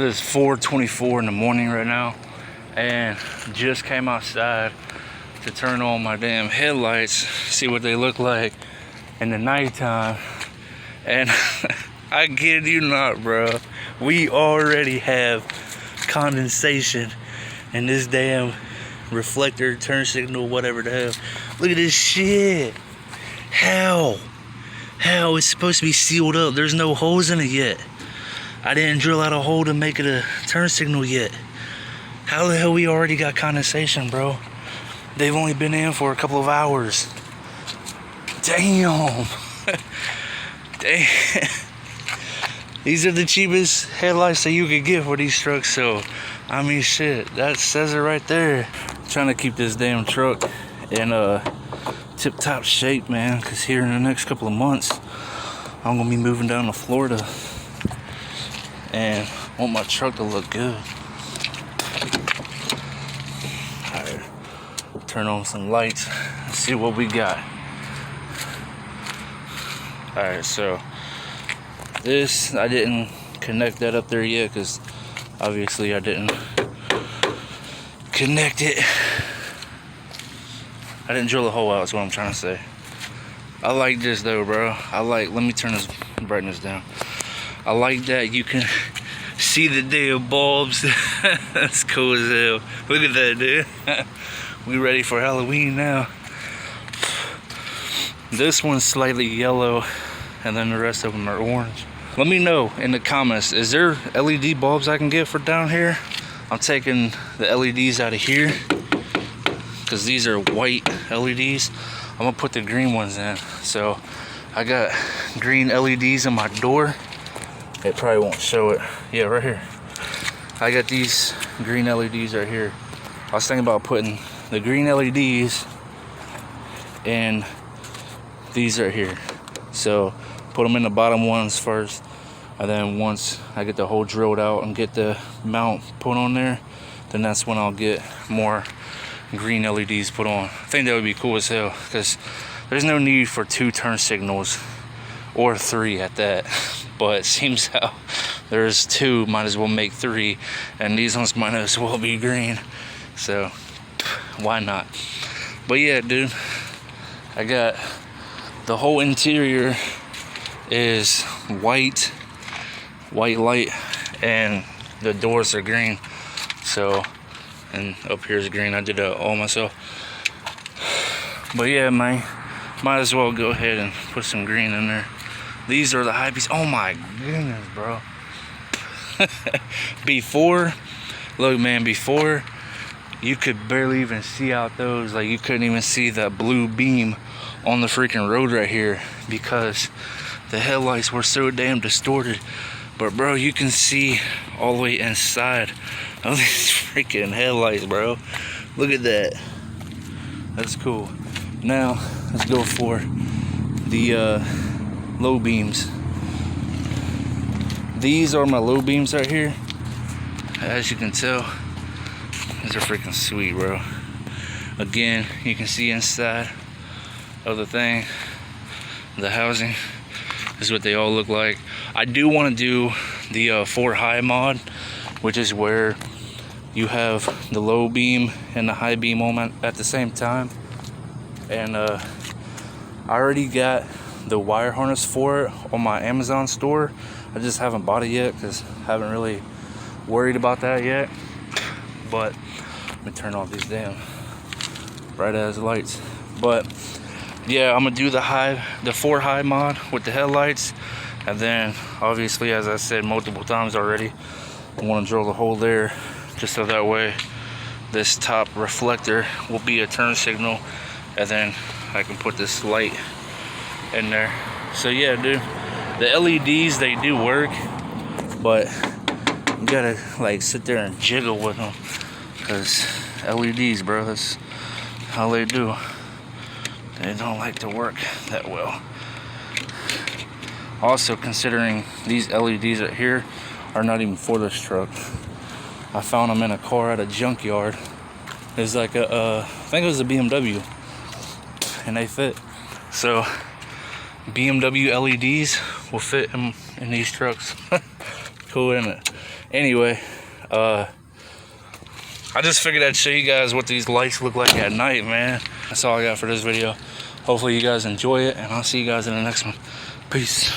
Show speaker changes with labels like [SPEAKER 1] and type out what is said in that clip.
[SPEAKER 1] It is 4:24 in the morning right now, and just came outside to turn on my damn headlights, see what they look like in the nighttime. And I kid you not, bro, we already have condensation in this damn reflector, turn signal, whatever the hell. Look at this shit. How it's supposed to be sealed up? There's no holes in it yet. I didn't drill out a hole to make it a turn signal yet. How the hell we already got condensation, bro? They've only been in for a couple of hours. Damn. Damn. These are the cheapest headlights that you could get for these trucks, so I mean shit, that says it right there. I'm trying to keep this damn truck in tip-top shape, man, because here in the next couple of months I'm gonna be moving down to Florida and I want my truck to look good. Alright, turn on some lights and see what we got. Alright, so this, I didn't connect that up there yet because obviously I didn't connect it. I didn't drill the hole out, is what I'm trying to say. I like this though, bro. Let me turn this brightness down. I like that you can see the damn bulbs. That's cool as hell. Look at that, dude. We ready for Halloween now. This one's slightly yellow, and then the rest of them are orange. Let me know in the comments, is there LED bulbs I can get for down here? I'm taking the LEDs out of here because these are white LEDs. I'm gonna put the green ones in. So I got green LEDs in my door. It probably won't show it. Yeah, right here. I got these green LEDs right here. I was thinking about putting the green LEDs in these right here. So put them in the bottom ones first, and then once I get the hole drilled out and get the mount put on there, then that's when I'll get more green LEDs put on. I think that would be cool as hell because there's no need for 2 turn signals or 3 at that. But it seems how there's 2, might as well make 3, and these ones might as well be green. So why not? But yeah, dude, I got the whole interior is white light, and the doors are green. So, and up here is green. I did that all myself. But yeah, man, might as well go ahead and put some green in there. These are the Hybees. Oh my goodness, bro. Before, look, man, before you could barely even see out those. Like, you couldn't even see that blue beam on the freaking road right here because the headlights were so damn distorted. But bro, you can see all the way inside of these freaking headlights, bro. Look at that. That's cool. Now let's go for the low beams. These are my low beams right here. As you can tell, these are freaking sweet, bro. Again, you can see inside of the thing, the housing. This is what they all look like. I do want to do the 4 high mod, which is where you have the low beam and the high beam on at the same time. And I already got the wire harness for it on my Amazon store. I just haven't bought it yet because I haven't really worried about that yet. But let me turn off these damn bright ass lights. But yeah, I'm gonna do the 4 high mod with the headlights, and then obviously, as I said multiple times already, I want to drill the hole there just so that way this top reflector will be a turn signal, and then I can put this light in there. So yeah, dude, the LEDs, they do work, but you gotta like sit there and jiggle with them because LEDs, bro, that's how they do. They don't like to work that well. Also, considering these LEDs right here are not even for this truck. I found them in a car at a junkyard. It's like I think it was a BMW, and they fit. So BMW LEDs will fit in these trucks. Cool, isn't it? Anyway, I just figured I'd show you guys what these lights look like at night, man. That's all I got for this video. Hopefully you guys enjoy it, and I'll see you guys in the next one. Peace.